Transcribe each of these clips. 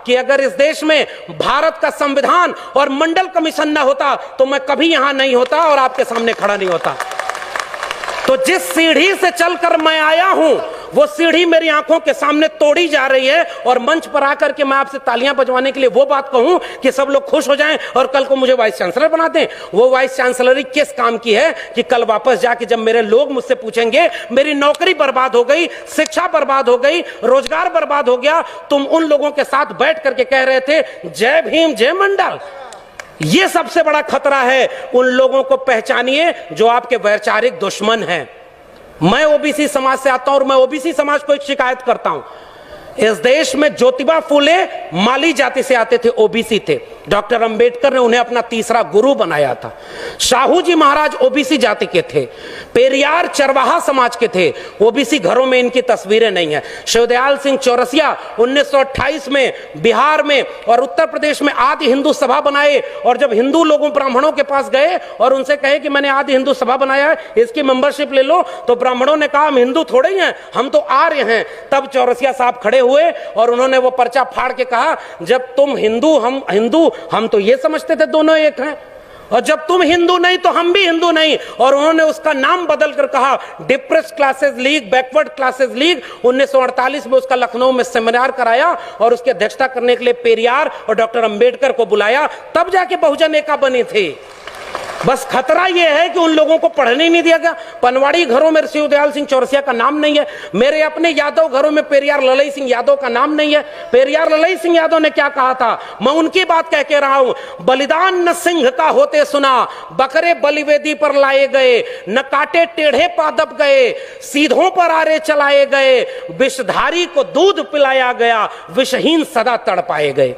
कि अगर इस देश में भारत का संविधान और मंडल कमीशन न होता तो मैं कभी यहां नहीं होता और आपके सामने खड़ा नहीं होता। तो जिस सीढ़ी से चलकर मैं आया हूं वो सीढ़ी मेरी आंखों के सामने तोड़ी जा रही है, और मंच पर आकर के मैं आपसे तालियां बजवाने के लिए वो बात कहूं कि सब लोग खुश हो जाएं और कल को मुझे वाइस चांसलर बना दें। वो वाइस चांसलरी किस काम की है कि कल वापस जाके जब मेरे लोग मुझसे पूछेंगे मेरी नौकरी बर्बाद हो गई, शिक्षा बर्बाद हो गई, रोजगार बर्बाद हो गया, तुम उन लोगों के साथ बैठ करके कह रहे थे जय भीम जय मंडल। ये सबसे बड़ा खतरा है। उन लोगों को पहचानिए जो आपके वैचारिक दुश्मन हैं। मैं ओबीसी समाज से आता हूं और मैं ओबीसी समाज को एक शिकायत करता हूं। इस देश में ज्योतिबा फूले माली जाति से आते थे, ओबीसी थे। डॉक्टर अंबेडकर ने उन्हें अपना तीसरा गुरु बनाया था। शाहू जी महाराज ओबीसी जाति के थे। पेरियार चरवाहा समाज के थे। ओबीसी घरों में इनकी तस्वीरें नहीं है। शिवदयाल सिंह चौरसिया 1928 में बिहार में और उत्तर प्रदेश में आदि हिंदू सभा बनाए, और जब हिंदू लोगों ब्राह्मणों के पास गए और उनसे कहे कि मैंने आदि हिंदू सभा बनाया है, इसकी मेंबरशिप ले लो, तो ब्राह्मणों ने कहा हम हिंदू थोड़े ही हैं, हम तो आर्य हैं। तब चौरसिया साहब खड़े हुए और उन्होंने वो पर्चा फाड़ के कहा जब तुम हिंदू हम हिंदू, हम तो ये समझते थे दोनों एक हैं, और जब तुम हिंदू नहीं तो हम भी हिंदू नहीं। और उन्होंने उसका नाम बदल कर कहा depressed classes league, backward classes league. 1948 में उसका लखनऊ में सेमिनार कराया और उसकी अध्यक्षता करने के लिए पेरियार और डॉक्टर अंबेडकर को बुलाया, तब जाके बहुजन एका बनी थी। बस खतरा यह है कि उन लोगों को पढ़ने ही नहीं दिया गया। पनवाड़ी घरों में शिवदयाल सिंह चौरसिया का नाम नहीं है। मेरे अपने यादव घरों में पेरियार ललई सिंह यादव का नाम नहीं है। पेरियार ललई सिंह यादव ने क्या कहा था, मैं उनकी बात कह के रहा हूं, बलिदान न सिंह का होते सुना, बकरे बलिवेदी पर लाए गए, न काटे टेढ़े पादप गए, सीधों पर आरे चलाए गए, विषधारी को दूध पिलाया गया, विषहीन सदा तड़पाए गए।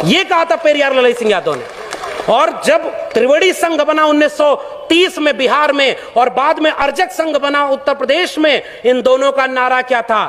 ये कहा था पेरियार ललई सिंह यादव ने। और जब त्रिवेणी संघ बना 1930 में बिहार में, और बाद में अर्जक संघ बना उत्तर प्रदेश में, इन दोनों का नारा क्या था,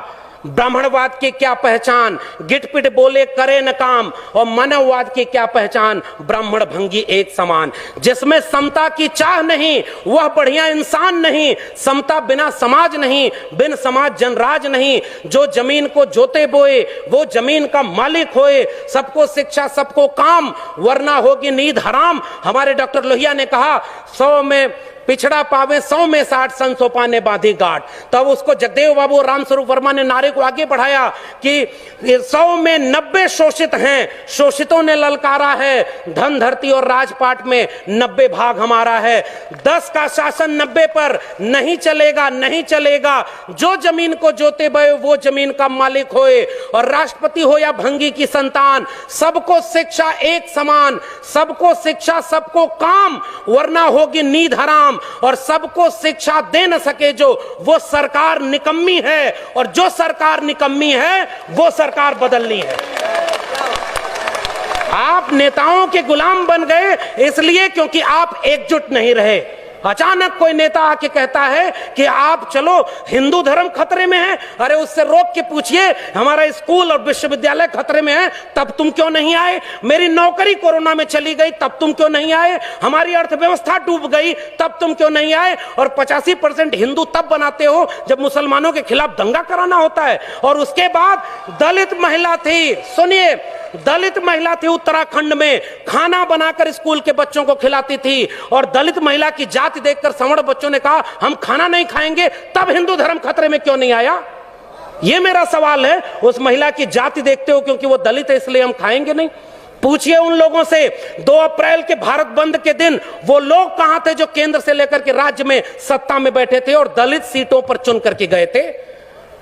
ब्राह्मणवाद की क्या पहचान, गिटपिट बोले करे न काम, और मानववाद की क्या पहचान, ब्राह्मण भंगी एक समान। जिसमें समता की चाह नहीं वह बढ़िया इंसान नहीं, समता बिना समाज नहीं, बिन समाज जनराज नहीं। जो जमीन को जोते बोए वो जमीन का मालिक होए, सबको शिक्षा सबको काम, वरना होगी नींद हराम। हमारे डॉक्टर लोहिया ने कहा 100 में पिछड़ा पावे 100 में 60, सन सोपाने बांधी गांठ। तब उसको जगदेव बाबू रामस्वरूप वर्मा ने नारे को आगे बढ़ाया कि 100 में 90 शोषित हैं, शोषितों ने ललकारा है, धन धरती और राजपाट में 90 भाग हमारा है। 10 का शासन 90 पर नहीं चलेगा, नहीं चलेगा। जो जमीन को जोते बये वो जमीन का मालिक होए, और राष्ट्रपति हो या भंगी की संतान, सबको शिक्षा एक समान, सबको शिक्षा सबको काम, वरना होगी नींद हराम। और सबको शिक्षा दे न सके जो, वो सरकार निकम्मी है, और जो सरकार निकम्मी है वो सरकार बदलनी है। आप नेताओं के गुलाम बन गए इसलिए क्योंकि आप एकजुट नहीं रहे। अचानक कोई नेता आके कहता है कि आप चलो हिंदू धर्म खतरे में है, अरे उससे रोक के पूछिए हमारा स्कूल और विश्वविद्यालय खतरे में है, तब तुम क्यों नहीं आए? मेरी नौकरी कोरोना में चली गई, तब तुम क्यों नहीं आए? हमारी अर्थव्यवस्था डूब गई, तब तुम क्यों नहीं आए? और 85% हिंदू तब बनाते हो जब मुसलमानों के खिलाफ दंगा कराना होता है। और उसके बाद दलित महिला थी, सुनिए, दलित महिला थी उत्तराखंड में, खाना बनाकर स्कूल के बच्चों को खिलाती थी, और दलित महिला की जाति देखकर सवर्ण बच्चों ने कहा हम खाना नहीं खाएंगे, तब हिंदू धर्म खतरे में क्यों नहीं आया? यह मेरा सवाल है। उस महिला की जाति देखते हो क्योंकि वो दलित है इसलिए हम खाएंगे नहीं? पूछिए उन लोगों से 2 अप्रैल के भारत बंद के दिन वो लोग कहां थे जो केंद्र से लेकर के राज्य में सत्ता में बैठे थे और दलित सीटों पर चुन करके गए थे?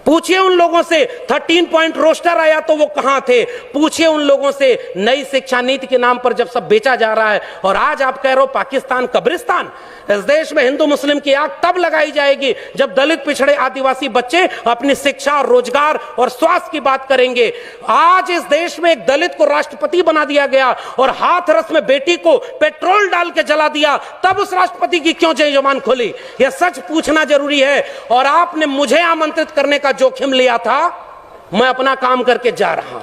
पूछिए उन लोगों से 13 पॉइंट रोस्टर आया तो वो कहां थे? पूछिए उन लोगों से नई शिक्षा नीति के नाम पर जब सब बेचा जा रहा है, और आज आप कह रहे हो पाकिस्तान कब्रिस्तान। इस देश में हिंदू मुस्लिम की आग तब लगाई जाएगी जब दलित पिछड़े आदिवासी बच्चे अपनी शिक्षा और रोजगार और स्वास्थ्य की बात करेंगे। आज इस देश में एक दलित को राष्ट्रपति बना दिया गया और हाथरस में बेटी को पेट्रोल डाल के जला दिया, तब उस राष्ट्रपति की क्यों जय जवान खोली? यह सच पूछना जरूरी है। और आपने मुझे आमंत्रित करने का जोखिम लिया था, मैं अपना काम करके जा रहा हूं।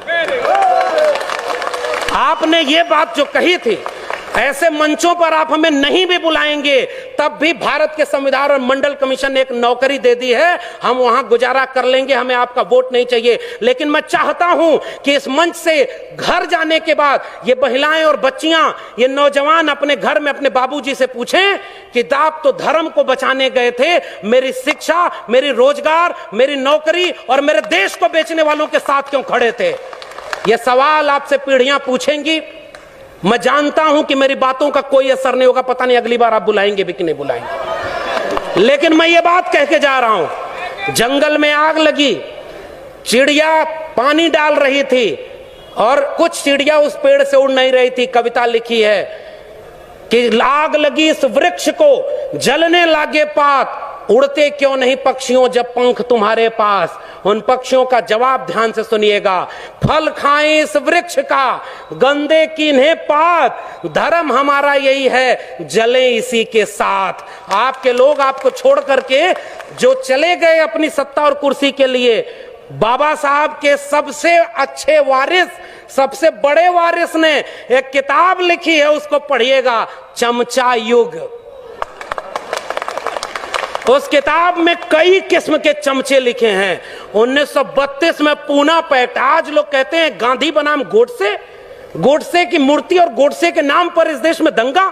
आपने ये बात जो कही थी ऐसे मंचों पर आप हमें नहीं भी बुलाएंगे तब भी भारत के संविधान और मंडल कमीशन ने एक नौकरी दे दी है, हम वहां गुजारा कर लेंगे, हमें आपका वोट नहीं चाहिए। लेकिन मैं चाहता हूं कि इस मंच से घर जाने के बाद ये महिलाएं और बच्चियां, ये नौजवान अपने घर में अपने बाबूजी से पूछें कि आप तो धर्म को बचाने गए थे, मेरी शिक्षा, मेरी रोजगार, मेरी नौकरी और मेरे देश को बेचने वालों के साथ क्यों खड़े थे? ये सवाल आपसे पीढ़ियां पूछेंगी। मैं जानता हूं कि मेरी बातों का कोई असर नहीं होगा, पता नहीं अगली बार आप बुलाएंगे भी कि नहीं बुलाएंगे। लेकिन मैं ये बात कह के जा रहा हूं, जंगल में आग लगी, चिड़िया पानी डाल रही थी और कुछ चिड़िया उस पेड़ से उड़ नहीं रही थी। कविता लिखी है कि आग लगी इस वृक्ष को, जलने लागे पात, उड़ते क्यों नहीं पक्षियों जब पंख तुम्हारे पास। उन पक्षियों का जवाब ध्यान से सुनिएगा, फल खाएं इस वृक्ष का, गंदे कीन्हे पात, धर्म हमारा यही है, जले इसी के साथ। आपके लोग आपको छोड़ करके जो चले गए अपनी सत्ता और कुर्सी के लिए, बाबा साहब के सबसे अच्छे वारिस, सबसे बड़े वारिस ने एक किताब लिखी है, उसको पढ़िएगा, चमचा युग। उस किताब में कई किस्म के चमचे लिखे हैं। 1932 में पूना पैक्ट, आज लोग कहते हैं गांधी बनाम गोडसे, गोडसे की मूर्ति और गोडसे के नाम पर इस देश में दंगा।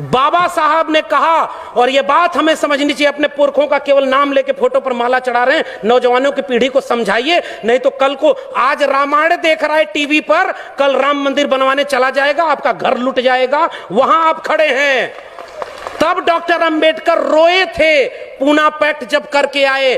बाबा साहब ने कहा, और यह बात हमें समझनी चाहिए, अपने पुरखों का केवल नाम लेके फोटो पर माला चढ़ा रहे हैं, नौजवानों की पीढ़ी को समझाइए, नहीं तो कल को आज रामायण देख रहा है टीवी पर, कल राम मंदिर बनवाने चला जाएगा, आपका घर लुट जाएगा, वहां आप खड़े हैं। तब डॉक्टर अंबेडकर रोए थे, पूना पैक्ट जब करके आए।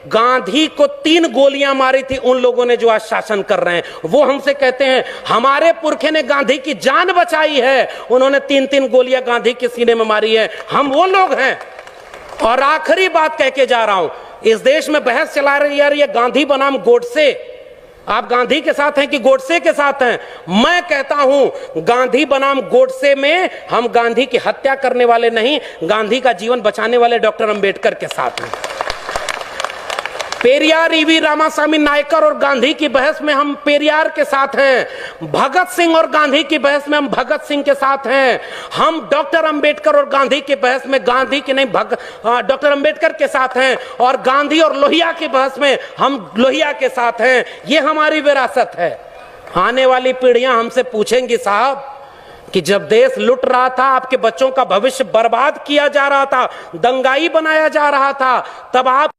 गांधी को 3 गोलियां मारी थी उन लोगों ने जो आज शासन कर रहे हैं। वो हमसे कहते हैं हमारे पुरखे ने गांधी की जान बचाई है, उन्होंने 3-3 गोलियां गांधी के सीने में मारी है, हम वो लोग हैं। और आखिरी बात कह के जा रहा हूं, इस देश में बहस चला रही है गांधी बनाम गोडसे, आप गांधी के साथ हैं कि गोडसे के साथ हैं? मैं कहता हूं गांधी बनाम गोडसे में हम गांधी की हत्या करने वाले नहीं, गांधी का जीवन बचाने वाले डॉक्टर अंबेडकर के साथ हैं। पेरियार ईवी रामास्वामी नायकर और गांधी की बहस में हम पेरियार के साथ हैं, भगत सिंह और गांधी की बहस में हम भगत सिंह के साथ हैं। हम डॉक्टर अंबेडकर और गांधी की बहस में गांधी की नहीं डॉक्टर अंबेडकर के साथ हैं, और गांधी और लोहिया की बहस में हम लोहिया के साथ हैं। ये हमारी विरासत है। आने वाली पीढ़ियां हमसे पूछेंगी, साहब कि जब देश लुट रहा था, आपके बच्चों का भविष्य बर्बाद किया जा रहा था, दंगाई बनाया जा रहा था, तब आप